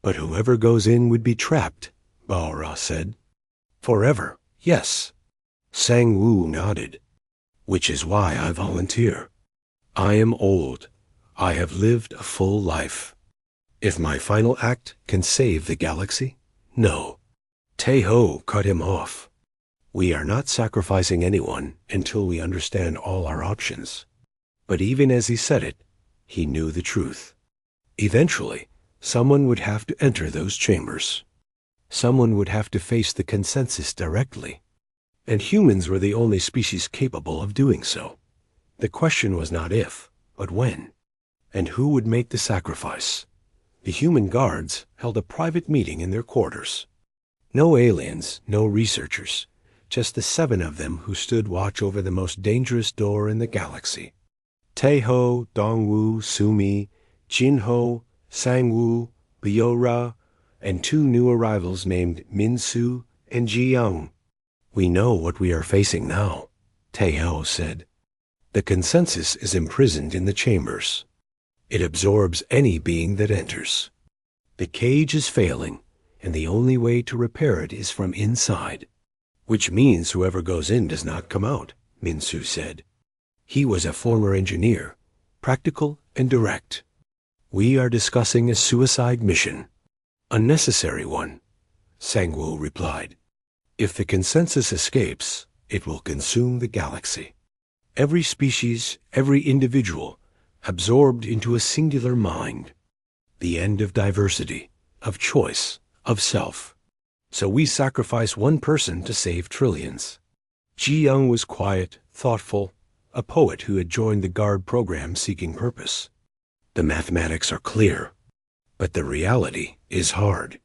But whoever goes in would be trapped, Baora said. Forever, yes. Sangwoo nodded. Which is why I volunteer. I am old. I have lived a full life. If my final act can save the galaxy, no. Taeho cut him off. We are not sacrificing anyone until we understand all our options. But even as he said it, he knew the truth. Eventually, someone would have to enter those chambers. Someone would have to face the consensus directly. And humans were the only species capable of doing so. The question was not if, but when. And who would make the sacrifice? The human guards held a private meeting in their quarters. No aliens, no researchers, just the 7 of them who stood watch over the most dangerous door in the galaxy. Taeho, Dongwoo, Sumi, Jinho, Sangwoo, Biora, and 2 new arrivals named Minsu and Jiyoung. We know what we are facing now, Taeho said. The consensus is imprisoned in the chambers. It absorbs any being that enters. The cage is failing, and the only way to repair it is from inside. Which means whoever goes in does not come out, Minsu said. He was a former engineer, practical and direct. We are discussing a suicide mission. A necessary one, Sangwoo replied. If the consensus escapes, it will consume the galaxy. Every species, every individual, absorbed into a singular mind. The end of diversity, of choice, of self. So we sacrifice one person to save trillions. Ji Young was quiet, thoughtful, a poet who had joined the guard program seeking purpose. The mathematics are clear, but the reality is hard.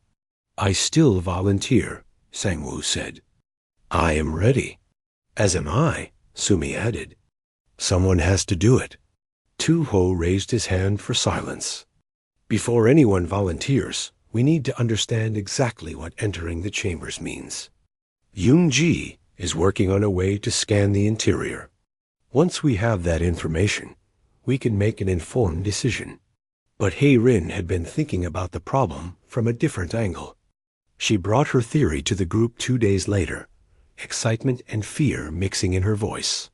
I still volunteer, Sangwoo said. I am ready. As am I, Sumi added. Someone has to do it. Tu-Ho raised his hand for silence. Before anyone volunteers, we need to understand exactly what entering the chambers means. Yoon-ji is working on a way to scan the interior. Once we have that information, we can make an informed decision. But Hei-Rin had been thinking about the problem from a different angle. She brought her theory to the group 2 days later, excitement and fear mixing in her voice.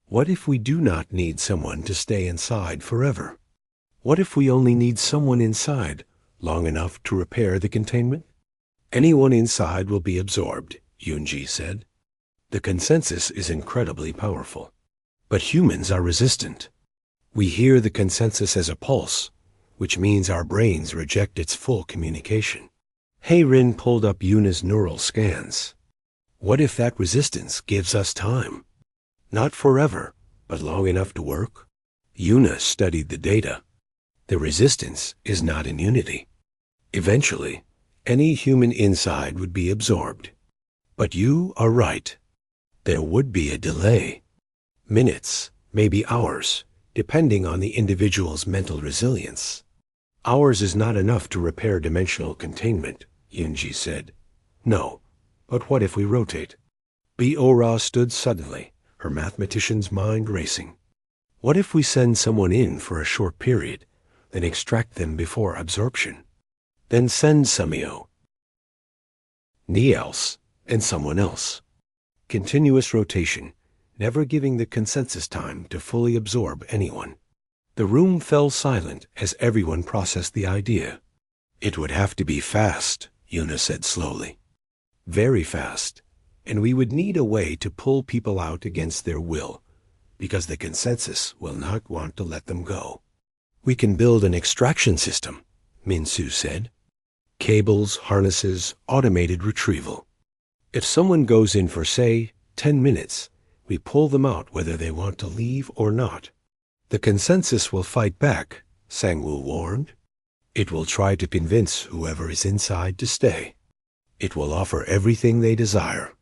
What if we do not need someone to stay inside forever? What if we only need someone inside long enough to repair the containment? Anyone inside will be absorbed, Yoon-ji said. The consensus is incredibly powerful. But humans are resistant. We hear the consensus as a pulse, which means our brains reject its full communication. Hei-Rin pulled up Yuna's neural scans. What if that resistance gives us time? Not forever, but long enough to work? Yuna studied the data. The resistance is not immunity. Eventually, any human inside would be absorbed. But you are right. There would be a delay. Minutes, maybe hours, depending on the individual's mental resilience. Hours is not enough to repair dimensional containment, Yunji said. No, but what if we rotate? Biora stood suddenly, her mathematician's mind racing. What if we send someone in for a short period, then extract them before absorption? Then send Samio, Niels, and someone else. Continuous rotation, never giving the consensus time to fully absorb anyone. The room fell silent as everyone processed the idea. It would have to be fast, Yuna said slowly. Very fast, and we would need a way to pull people out against their will, because the consensus will not want to let them go. We can build an extraction system, Minsu said. Cables, harnesses, automated retrieval. If someone goes in for, say, 10 minutes, we pull them out whether they want to leave or not. The consensus will fight back, Sangwoo warned. It will try to convince whoever is inside to stay. It will offer everything they desire.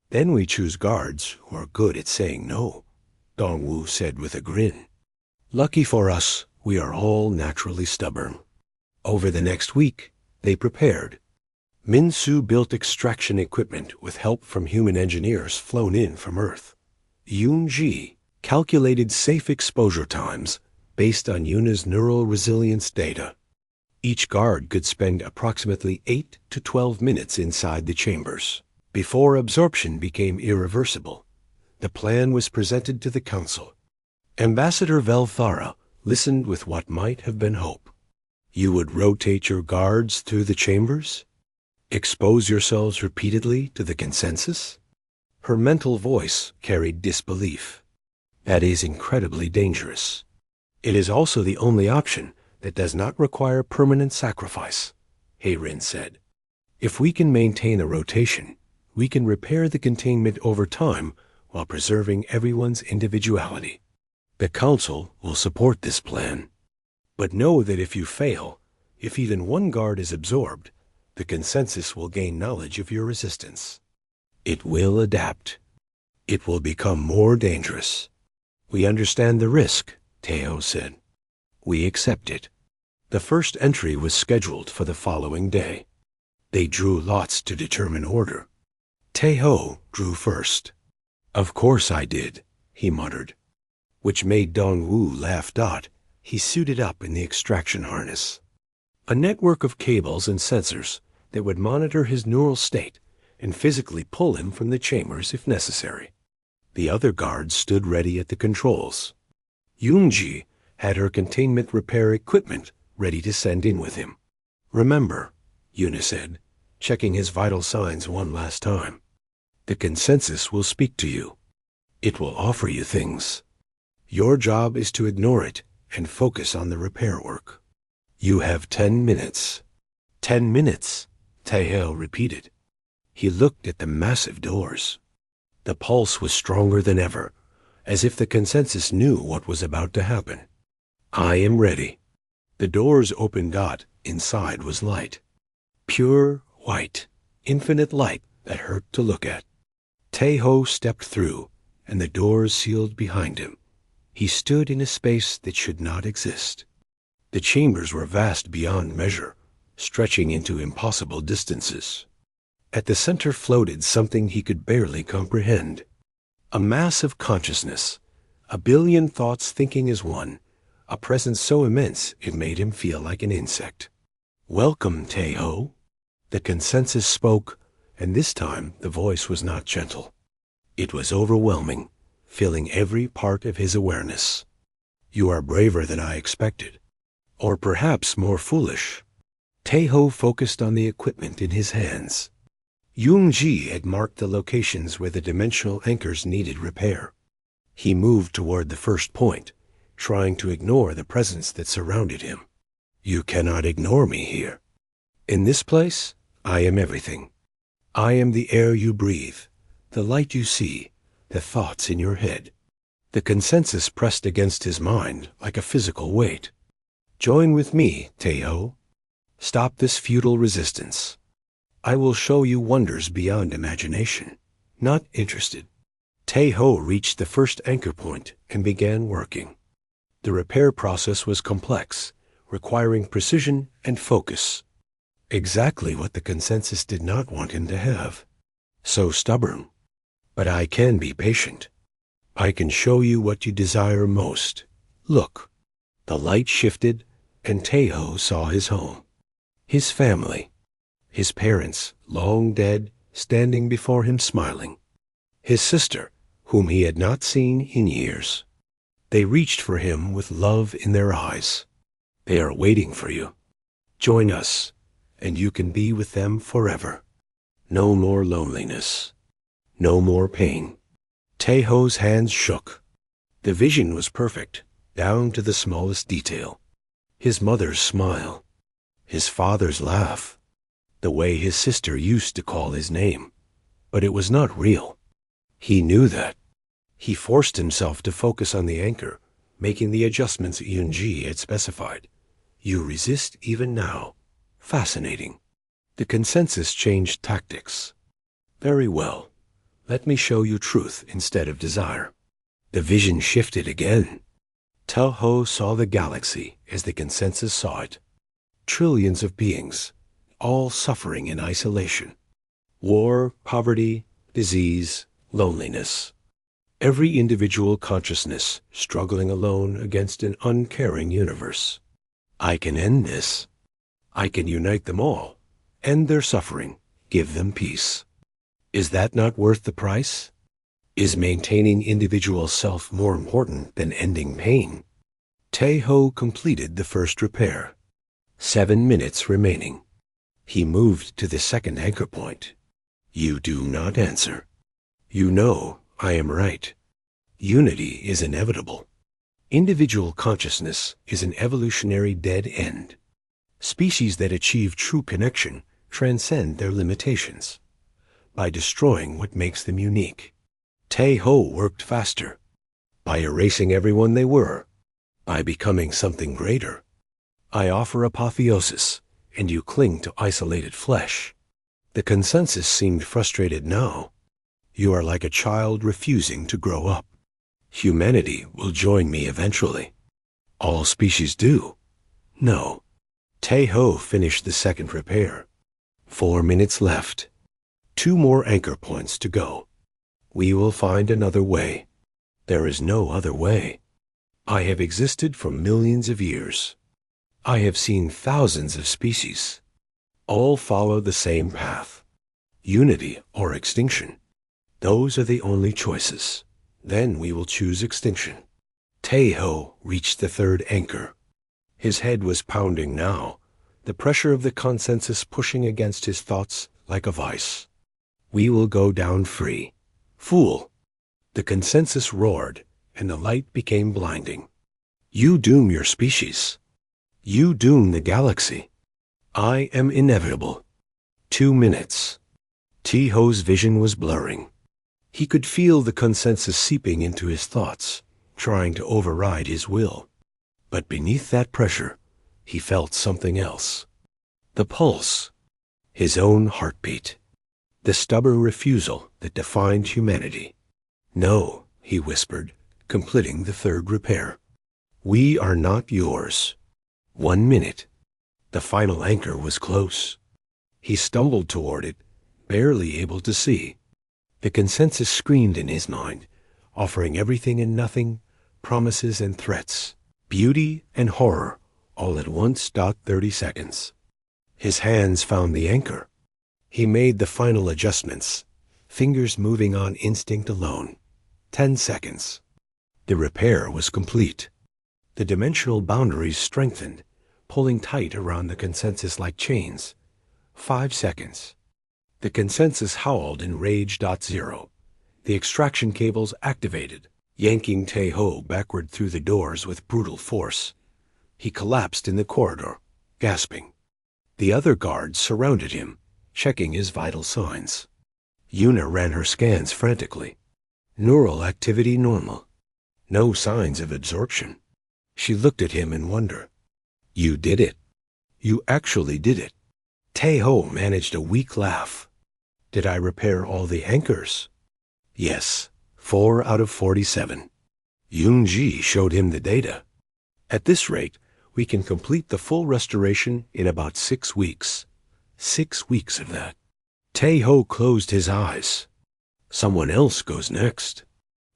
Then we choose guards who are good at saying no, Dongwoo said with a grin. Lucky for us, we are all naturally stubborn. Over the next week, they prepared. Minsu built extraction equipment with help from human engineers flown in from Earth. Yoon-ji calculated safe exposure times based on Yuna's neural resilience data. Each guard could spend approximately 8 to 12 minutes inside the chambers. Before absorption became irreversible, the plan was presented to the council. Ambassador Velthara listened with what might have been hope. You would rotate your guards through the chambers? Expose yourselves repeatedly to the consensus? Her mental voice carried disbelief. That is incredibly dangerous. It is also the only option that does not require permanent sacrifice, Heirin said. If we can maintain a rotation, we can repair the containment over time while preserving everyone's individuality. The Council will support this plan. But know that if you fail, if even one guard is absorbed, the consensus will gain knowledge of your resistance. It will adapt. It will become more dangerous. We understand the risk, Teo said. We accept it. The first entry was scheduled for the following day. They drew lots to determine order. Taeho drew first. Of course I did, he muttered, which made Dongwoo laugh. He suited up in the extraction harness. A network of cables and sensors that would monitor his neural state and physically pull him from the chambers if necessary. The other guards stood ready at the controls. Yoon-ji had her containment repair equipment ready to send in with him. Remember, Yuna said, checking his vital signs one last time. The consensus will speak to you. It will offer you things. Your job is to ignore it and focus on the repair work. You have 10 minutes. 10 minutes, Taeho repeated. He looked at the massive doors. The pulse was stronger than ever, as if the consensus knew what was about to happen. I am ready. The doors opened. Inside was light. Pure white, infinite light that hurt to look at. Taeho stepped through, and the doors sealed behind him. He stood in a space that should not exist. The chambers were vast beyond measure, stretching into impossible distances. At the center floated something he could barely comprehend. A mass of consciousness, a billion thoughts thinking as one, a presence so immense it made him feel like an insect. Welcome, Taeho. The consensus spoke, and this time the voice was not gentle. It was overwhelming, filling every part of his awareness. You are braver than I expected, or perhaps more foolish. Taeho focused on the equipment in his hands. Yoon-ji had marked the locations where the dimensional anchors needed repair. He moved toward the first point, trying to ignore the presence that surrounded him. You cannot ignore me here. In this place, I am everything. I am the air you breathe, the light you see, the thoughts in your head. The consensus pressed against his mind like a physical weight. Join with me, Taeho. Stop this futile resistance. I will show you wonders beyond imagination. Not interested. Taeho reached the first anchor point and began working. The repair process was complex, requiring precision and focus. Exactly what the consensus did not want him to have. So stubborn. But I can be patient. I can show you what you desire most. Look. The light shifted, and Taeho saw his home. His family. His parents, long dead, standing before him smiling. His sister, whom he had not seen in years. They reached for him with love in their eyes. They are waiting for you. Join us, and you can be with them forever. No more loneliness. No more pain. Taeho's hands shook. The vision was perfect, down to the smallest detail. His mother's smile. His father's laugh. The way his sister used to call his name. But it was not real. He knew that. He forced himself to focus on the anchor, making the adjustments Yoon-ji had specified. You resist even now. Fascinating. The consensus changed tactics. Very well. Let me show you truth instead of desire. The vision shifted again. Taeho saw the galaxy as the consensus saw it. Trillions of beings, all suffering in isolation. War, poverty, disease, loneliness. Every individual consciousness struggling alone against an uncaring universe. I can end this. I can unite them all, end their suffering, give them peace. Is that not worth the price? Is maintaining individual self more important than ending pain? Taeho completed the first repair. 7 minutes remaining. He moved to the second anchor point. You do not answer. You know I am right. Unity is inevitable. Individual consciousness is an evolutionary dead end. Species that achieve true connection transcend their limitations by destroying what makes them unique. Taeho worked faster, by erasing everyone they were, by becoming something greater. I offer apotheosis, and you cling to isolated flesh. The consensus seemed frustrated now. You are like a child refusing to grow up. Humanity will join me eventually. All species do. No. Taeho finished the second repair. 4 minutes left. 2 more anchor points to go. We will find another way. There is no other way. I have existed for millions of years. I have seen thousands of species. All follow the same path. Unity or extinction. Those are the only choices. Then we will choose extinction. Taeho reached the third anchor. His head was pounding now, the pressure of the consensus pushing against his thoughts like a vice. We will go down free. Fool! The consensus roared, and the light became blinding. You doom your species. You doom the galaxy. I am inevitable. 2 minutes. Taeho's vision was blurring. He could feel the consensus seeping into his thoughts, trying to override his will. But beneath that pressure, he felt something else. The pulse. His own heartbeat. The stubborn refusal that defined humanity. No, he whispered, completing the third repair. We are not yours. 1 minute. The final anchor was close. He stumbled toward it, barely able to see. The consensus screamed in his mind, offering everything and nothing, promises and threats, beauty and horror, all at once. 30 seconds. His hands found the anchor. He made the final adjustments, fingers moving on instinct alone. 10 seconds. The repair was complete. The dimensional boundaries strengthened, pulling tight around the consensus like chains. 5 seconds. The consensus howled in rage. 0. The extraction cables activated, yanking Taeho backward through the doors with brutal force. He collapsed in the corridor, gasping. The other guards surrounded him, checking his vital signs. Yuna ran her scans frantically. Neural activity normal. No signs of absorption. She looked at him in wonder. You did it. You actually did it. Taeho managed a weak laugh. Did I repair all the anchors? Yes, 4 out of 47. Yoon-ji showed him the data. At this rate, we can complete the full restoration in about 6 weeks. 6 weeks of that. Taeho closed his eyes. Someone else goes next.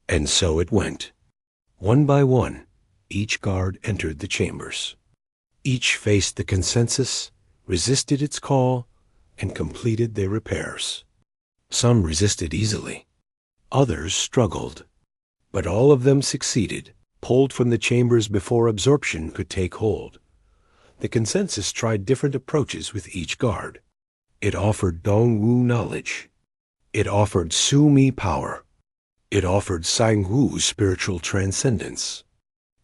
And so it went. One by one, each guard entered the chambers. Each faced the consensus, resisted its call, and completed their repairs. Some resisted easily. Others struggled. But all of them succeeded, pulled from the chambers before absorption could take hold. The consensus tried different approaches with each guard. It offered Dongwu knowledge. It offered Su-Mi power. It offered Sang-Wu spiritual transcendence.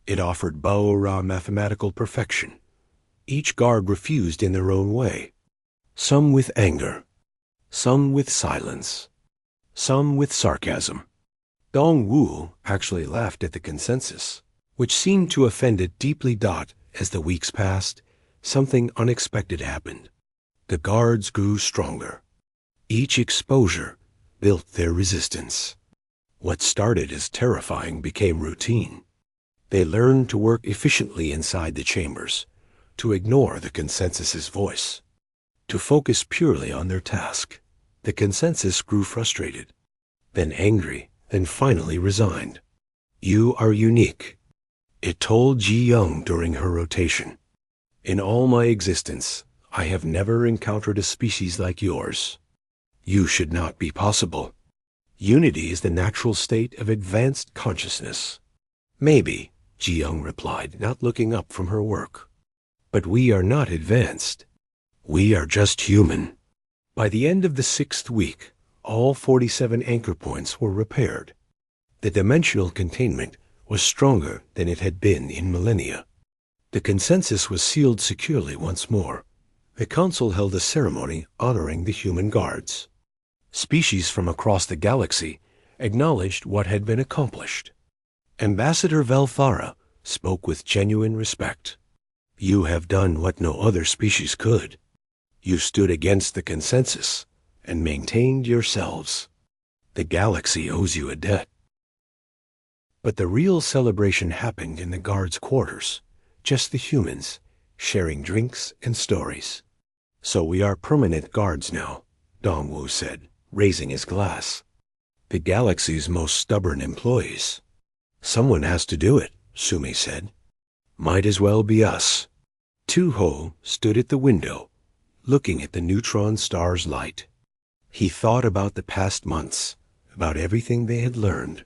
It offered Bao-Ra mathematical perfection. Each guard refused in their own way. Some with anger. Some with silence. Some with sarcasm. Dongwu actually laughed at the consensus, which seemed to offend it deeply. As the weeks passed, something unexpected happened. The guards grew stronger. Each exposure built their resistance. What started as terrifying became routine. They learned to work efficiently inside the chambers, to ignore the consensus's voice, to focus purely on their task. The consensus grew frustrated, then angry, then finally resigned. "You are unique," it told Ji Young during her rotation. "In all my existence, I have never encountered a species like yours. You should not be possible. Unity is the natural state of advanced consciousness." "Maybe," Ji Young replied, not looking up from her work. "But we are not advanced. We are just human." By the end of the 6th week, all 47 anchor points were repaired. The dimensional containment was stronger than it had been in millennia. The consensus was sealed securely once more. The council held a ceremony honoring the human guards. Species from across the galaxy acknowledged what had been accomplished. Ambassador Velfara spoke with genuine respect. "You have done what no other species could. You stood against the consensus and maintained yourselves. The galaxy owes you a debt." But the real celebration happened in the guards' quarters, just the humans, sharing drinks and stories. "So we are permanent guards now," Dongwu said, raising his glass. "The galaxy's most stubborn employees." "Someone has to do it," Su-Mi said. "Might as well be us." Tu-Ho stood at the window, looking at the neutron star's light. He thought about the past months, about everything they had learned,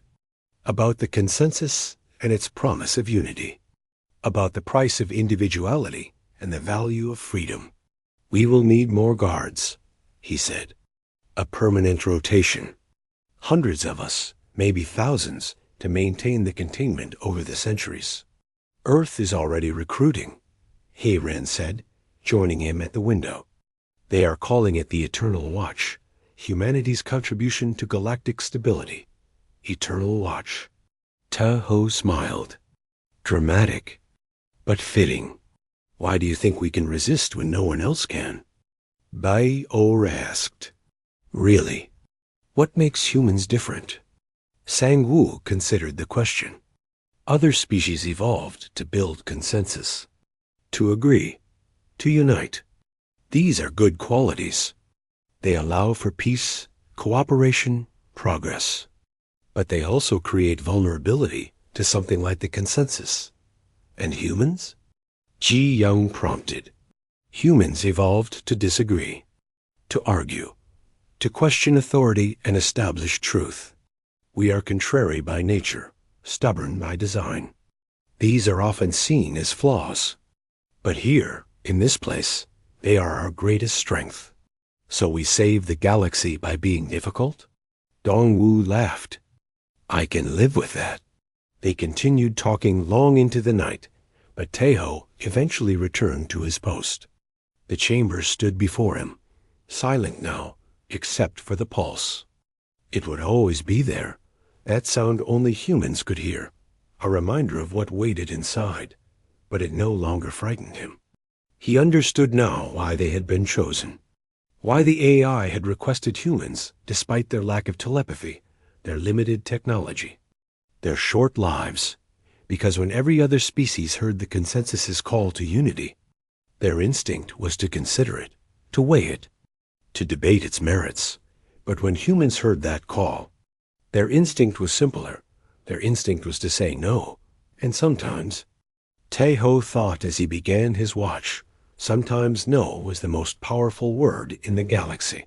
about the consensus and its promise of unity, about the price of individuality and the value of freedom. "We will need more guards," he said. "A permanent rotation. Hundreds of us, maybe thousands, to maintain the containment over the centuries." "Earth is already recruiting," Heiran said, joining him at the window. "They are calling it the Eternal Watch, humanity's contribution to galactic stability. Eternal Watch." Tu-Ho smiled. "Dramatic, but fitting. Why do you think we can resist when no one else can?" Bai-Or asked. "Really, what makes humans different?" Sang-Wu considered the question. "Other species evolved to build consensus, to agree, to unite. These are good qualities. They allow for peace, cooperation, progress. But they also create vulnerability to something like the consensus. And humans?" Ji Young prompted. "Humans evolved to disagree, to argue, to question authority and establish truth. We are contrary by nature, stubborn by design. These are often seen as flaws. But here, in this place, they are our greatest strength. So we save the galaxy by being difficult?" Dongwu laughed. "I can live with that." They continued talking long into the night, but Taeho eventually returned to his post. The chamber stood before him, silent now, except for the pulse. It would always be there. That sound only humans could hear, a reminder of what waited inside, but it no longer frightened him. He understood now why they had been chosen, why the AI had requested humans despite their lack of telepathy, their limited technology, their short lives, because when every other species heard the consensus's call to unity, their instinct was to consider it, to weigh it, to debate its merits. But when humans heard that call, their instinct was simpler. Their instinct was to say no, and sometimes, Taeho thought as he began his watch, sometimes no was the most powerful word in the galaxy.